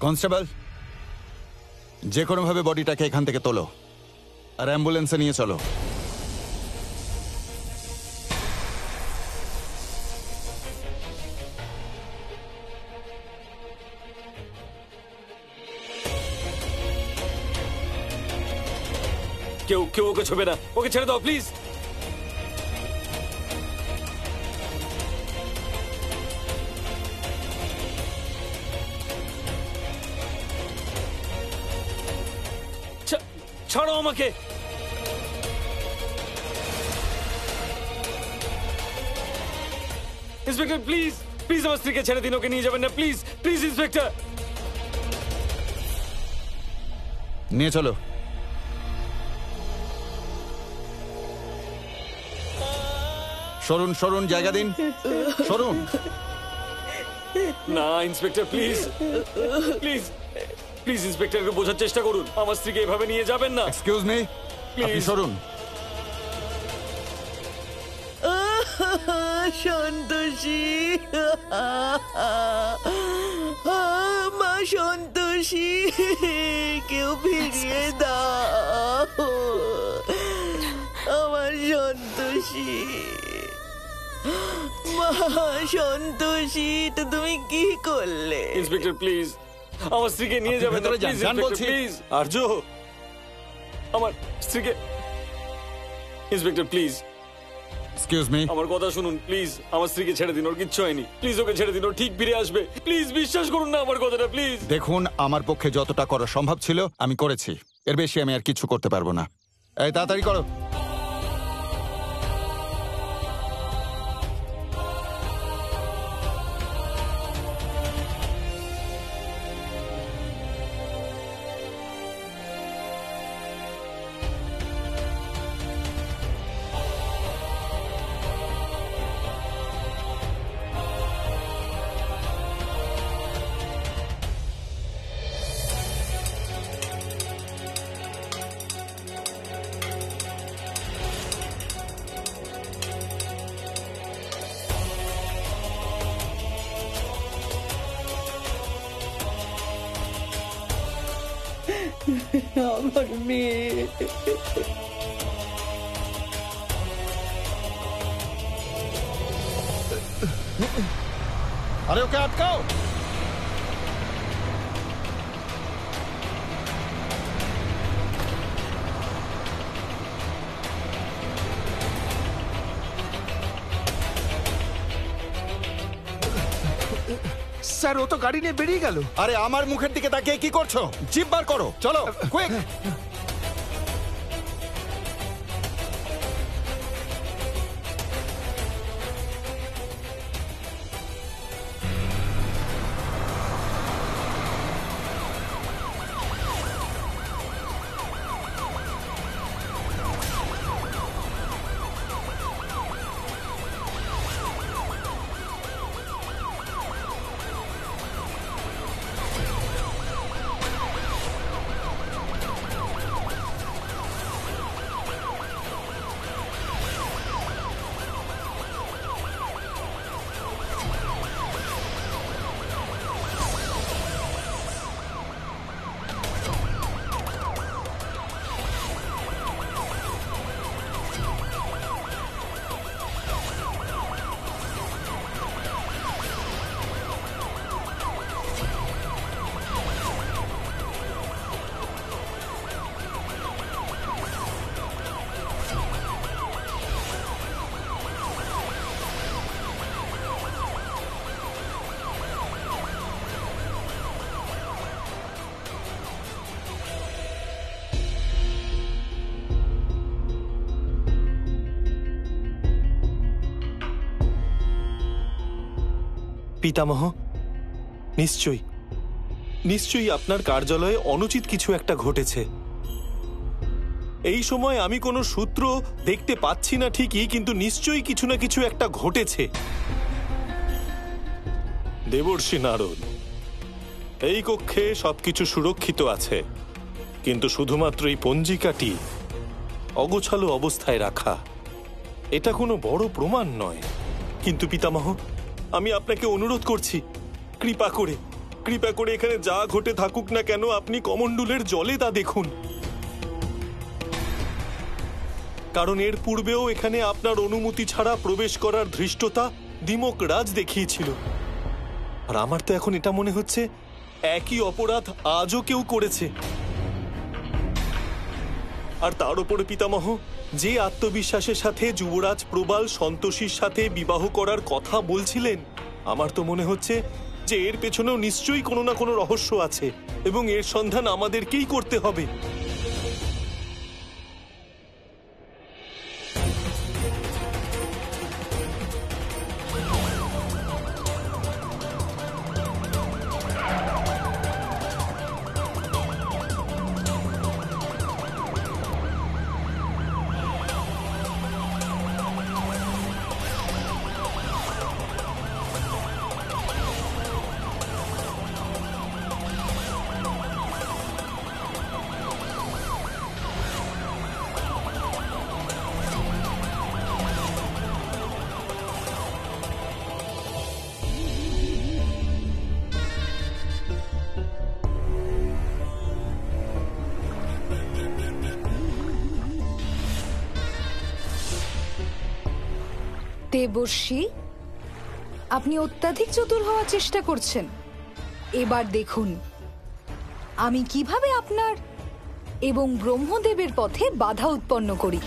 Constable, যে কোনোভাবে বডিটাকে এখান থেকে তোলো আর অ্যাম্বুলেন্সে নিয়ে চলো। কেউ কেউ ওকে ছবে না, ওকে ছেড়ে দাও প্লিজ। ছাড়ো আমাকে। ইন্সপেক্টর প্লিজ, প্লিজ আমার স্ত্রীকে ছেড়ে দিন, ওকে নিয়ে যাবেন না প্লিজ, প্লিজ ইন্সপেক্টর। নিয়ে চলো। সরুন সরুন, জায়গা দিন, সরুন। না ইন্সপেক্টর প্লিজ, প্লিজ প্লিজ ইন্সপেক্টরকে বোঝার চেষ্টা করুন, আমার স্ত্রীকে এভাবে নিয়ে যাবেন না। এক্সকিউজ মি, আপনি সরুন। সন্তোষী, মা সন্তোষী, কেউ ফিরিয়ে দাও আমার সন্তোষী। মা সন্তোষী, তো তুমি কি করলে? ইন্সপেক্টর প্লিজ আমার স্ত্রীকে নিয়ে যাবেন না প্লিজ, প্লিজ আর্য আমার স্ত্রীকে। ইন্সপেক্টর প্লিজ, এক্সকিউজ মি, আমার কথা শুনুন প্লিজ, আমার স্ত্রীকে ছেড়ে দিন, ওর কিচ্ছু হয়নি, প্লিজ ওকে ছেড়ে দিন, ও ঠিক ফিরে আসবে, প্লিজ বিশ্বাস করুন না আমার কথাটা প্লিজ। দেখুন, আমার পক্ষে যতটা করা সম্ভব ছিল আমি করেছি, এর বেশি আমি আর কিছু করতে পারবো না। এই তাড়াতাড়ি করো। আমার মেয়ে, আরে ওকে আটকাও। স্যার, ও তো গাড়ি নিয়ে বেরিয়ে গেল। আরে আমার মুখের দিকে তাকিয়ে কি করছো? জিভ বার করো, চলো কুইক। পিতামহ, নিশ্চয়ই নিশ্চয়ই আপনার কার্যালয়ে অনুচিত কিছু একটা ঘটেছে। এই সময় আমি কোনো সূত্র দেখতে পাচ্ছি না ঠিকই, কিন্তু নিশ্চয়ই কিছু না কিছু একটা ঘটেছে। দেবর্ষি নারদ, এই কক্ষে সবকিছু সুরক্ষিত আছে, কিন্তু শুধুমাত্র এই পঞ্জিকাটি অগোছালো অবস্থায় রাখা, এটা কোনো বড় প্রমাণ নয়। কিন্তু পিতামহ, আমি আপনাকে অনুরোধ করছি, কৃপা করে কৃপা করে এখানে যা ঘটে থাকুক না কেন আপনি কমণ্ডলের জলে তা দেখুন, কারণ এর পূর্বেও এখানে আপনার অনুমতি ছাড়া প্রবেশ করার ধৃষ্টতা দিমক রাজ দেখিয়েছিল। আর আমার তো এখন এটা মনে হচ্ছে একই অপরাধ আজও কেউ করেছে। আর তার উপরে পিতামহ, যে আত্মবিশ্বাসের সাথে যুবরাজ প্রবাল সন্তোষীর সাথে বিবাহ করার কথা বলছিলেন, আমার তো মনে হচ্ছে যে এর পেছনেও নিশ্চয়ই কোনো না কোনো রহস্য আছে এবং এর সন্ধান আমাদেরকেই করতে হবে। দেবর্ষি, আপনি অত্যাধিক চতুর হওয়ার চেষ্টা করছেন। এবার দেখুন আমি কিভাবে আপনার এবং ব্রহ্মদেবের পথে বাধা উৎপন্ন করি।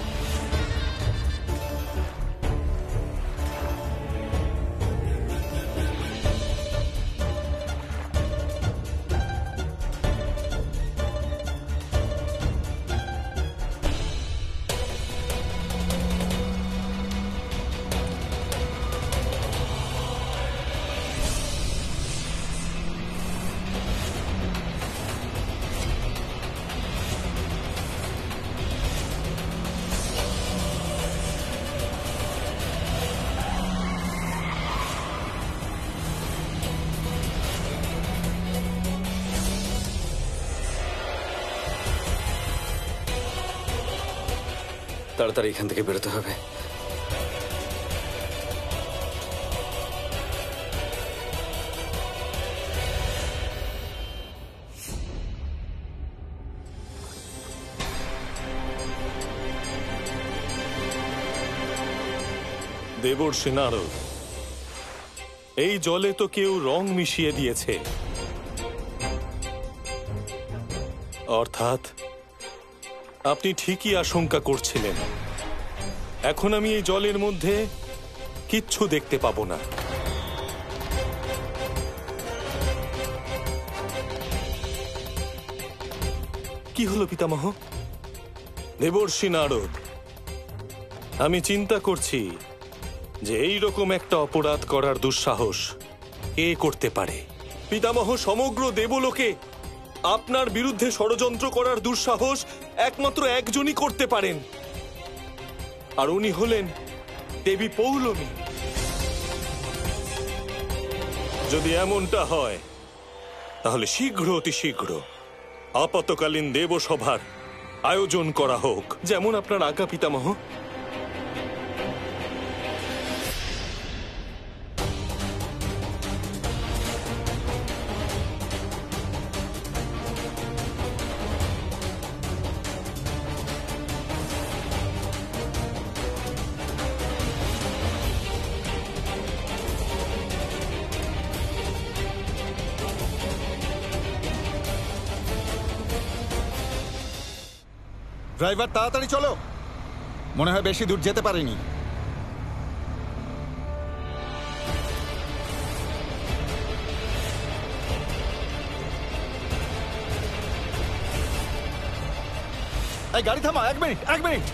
তাড়াতাড়ি এখান থেকে বেরোতে হবে। দেবর্ষি নারদ, এই জলে তো কেউ রং মিশিয়ে দিয়েছে, অর্থাৎ আপনি ঠিকই আশঙ্কা করছিলেন। এখন আমি এই জলের মধ্যে কিচ্ছু দেখতে পাবো না। কি হলো পিতামহ? দেবর্ষি নারদ, আমি চিন্তা করছি যে এই রকম একটা অপরাধ করার দুঃসাহস কে করতে পারে। পিতামহ, সমগ্র দেবলোকে আপনার বিরুদ্ধে ষড়যন্ত্র করার দুঃসাহস একমাত্র একজনই করতে পারেন, আর উনি হলেন দেবী পৌলমী। যদি এমনটা হয় তাহলে শীঘ্র অতি শীঘ্র আপতকালীন দেবসভার আয়োজন করা হোক, যেমন আপনার আজ্ঞা পিতামহ। ড্রাইভার, তাড়াতাড়ি চলো, মনে হয় বেশি দূর যেতে পারিনি। এই গাড়ি থামা, 1 মিনিট 1 মিনিট।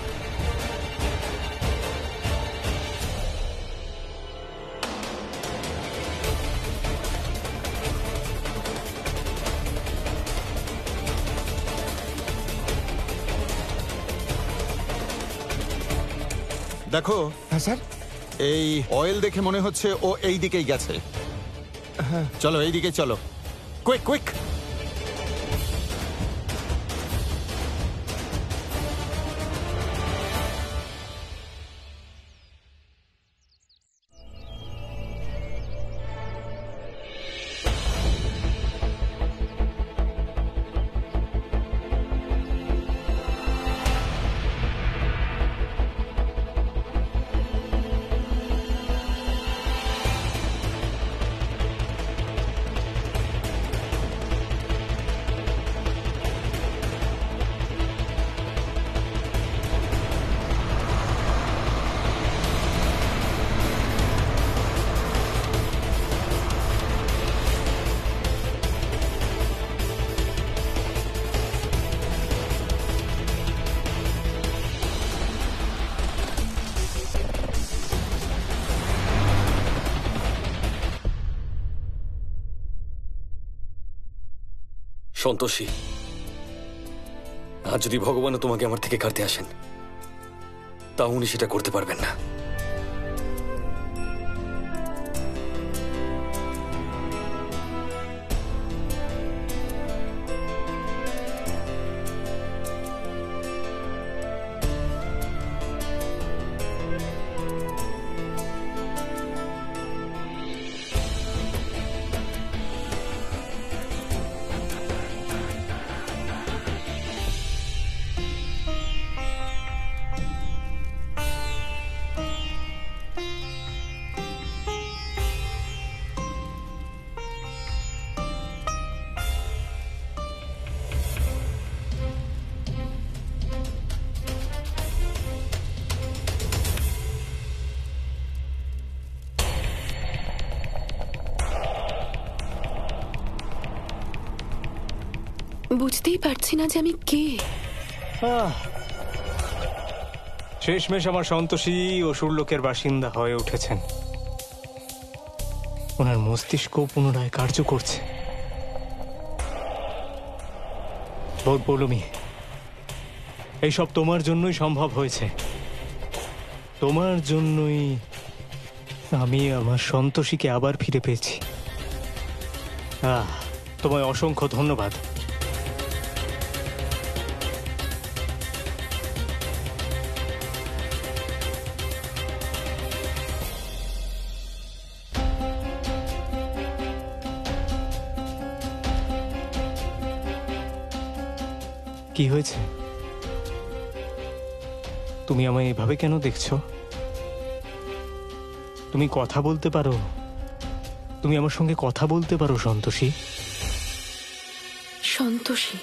দেখো। হ্যাঁ স্যার। এই অয়েল দেখে মনে হচ্ছে ও এই দিকেই গেছে। চলো এই দিকে চলো, কুইক কুইক। সন্তোষী, আজ যদি ভগবানও তোমাকে আমার থেকে কাটতে আসেন, তাও উনি সেটা করতে পারবেন না। বুঝতেই পারছি না যে আমি কে। শেষমেশ আমার সন্তোষী অসুরলোকের বাসিন্দা হয়ে উঠেছেন। ওনার মস্তিষ্ক পুনরায় কার্য করছে। পৌলমী, এইসব তোমার জন্যই সম্ভব হয়েছে। তোমার জন্যই আমি আমার সন্তোষীকে আবার ফিরে পেয়েছি। তোমায় অসংখ্য ধন্যবাদ। কি হয়েছে? তুমি আমায় এভাবে কেন দেখছো? তুমি কথা বলতে পারো, তুমি আমার সঙ্গে কথা বলতে পারো সন্তোষী। সন্তোষী?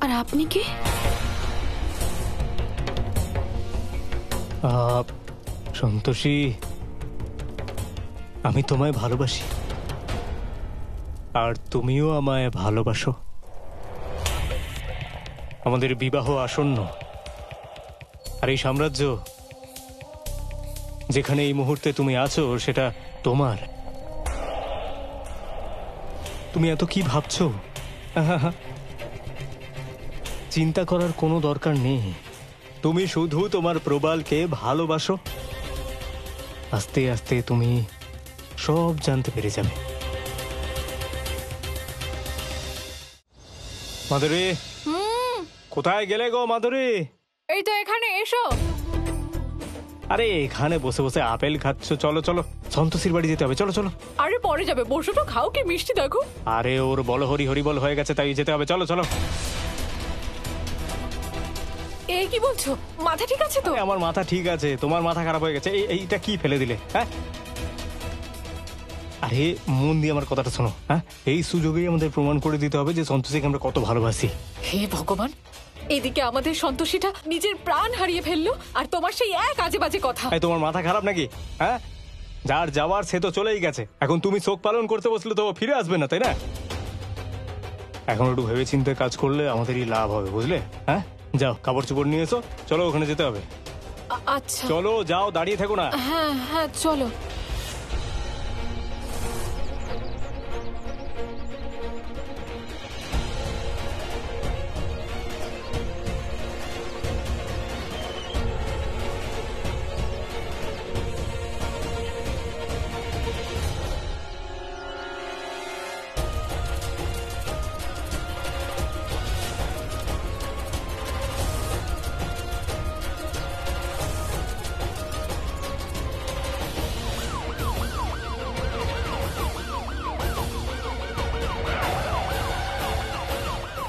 আর আপনি কে? সন্তোষী, আমি তোমায় ভালোবাসি, আর তুমিও আমায় ভালোবাসো। আমাদের বিবাহ আসন্ন, আর এই সাম্রাজ্য যেখানে এই মুহূর্তে তুমি আছো সেটা তোমার। তুমি এত কি ভাবছো? চিন্তা করার কোনো দরকার নেই। তুমি শুধু তোমার প্রবালকে ভালোবাসো। আস্তে আস্তে তুমি সব জানতে পেরে যাবে। মাধুরী, কোথায় গেলে গো মাধুরী? এই তো এখানে এসো। আরে এখানে বসে বসে আপেল খাচ্ছ? চলো চলো, সন্তোষীর বাড়ি যেতে হবে। চলো চলো। আরে পরে যাবে, বসো তো, খাও। কি মিষ্টি দেখো। আরে ওর বলো হরি হরি বল হয়ে গেছে, তাই যেতে হবে। চলো চলো। এই কি বলছো? মাথা ঠিক আছে তো? আমার মাথা ঠিক আছে, তোমার মাথা খারাপ হয়ে গেছে। এইটা কি ফেলে দিলে? হ্যাঁ, আরে মন দিয়ে আমার কথাটা শোনো। হ্যাঁ, এই সুযোগেই আমাদের প্রমাণ করে দিতে হবে যে সন্তোষীকে আমরা কত ভালোবাসি। হে ভগবান, এদিকে আমাদের সন্তোষীটা নিজের প্রাণ হারিয়ে ফেললো, আর তোমার সেই এক আজে বাজে কথা। তোমার মাথা খারাপ নাকি? হ্যাঁ, যার যাওয়ার সে তো চলেই গেছে। এখন তুমি শোক পালন করতে বসলে তো ফিরে আসবে না, তাই না? এখন একটু ভেবে চিন্তে কাজ করলে আমাদেরই লাভ হবে, বুঝলে? হ্যাঁ, যাও কাপড় চোপড় নিয়ে এসো। চলো, ওখানে যেতে হবে। আচ্ছা চলো, যাও, দাঁড়িয়ে থেকো না। হ্যাঁ হ্যাঁ চলো।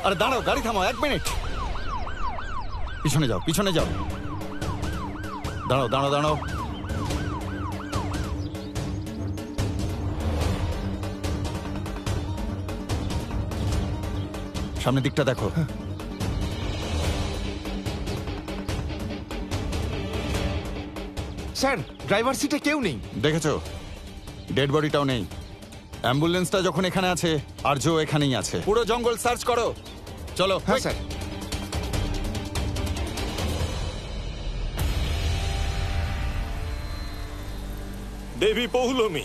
আরে দাঁড়াও, গাড়ি থামাও, 1 মিনিট। পিছনে যাও, পিছনে যাও। দাঁড়াও দাঁড়াও দাঁড়াও। সামনের দিকটা দেখো। স্যার, ড্রাইভার সিটে কেউ নেই। দেখেছো, ডেড বডিটাও নেই। অ্যাম্বুলেন্সটা যখন এখানে আছে, আর্য এখানেই আছে। পুরো জঙ্গল সার্চ করো। চলো। হ্যাঁ স্যার। দেবী পৌলমী,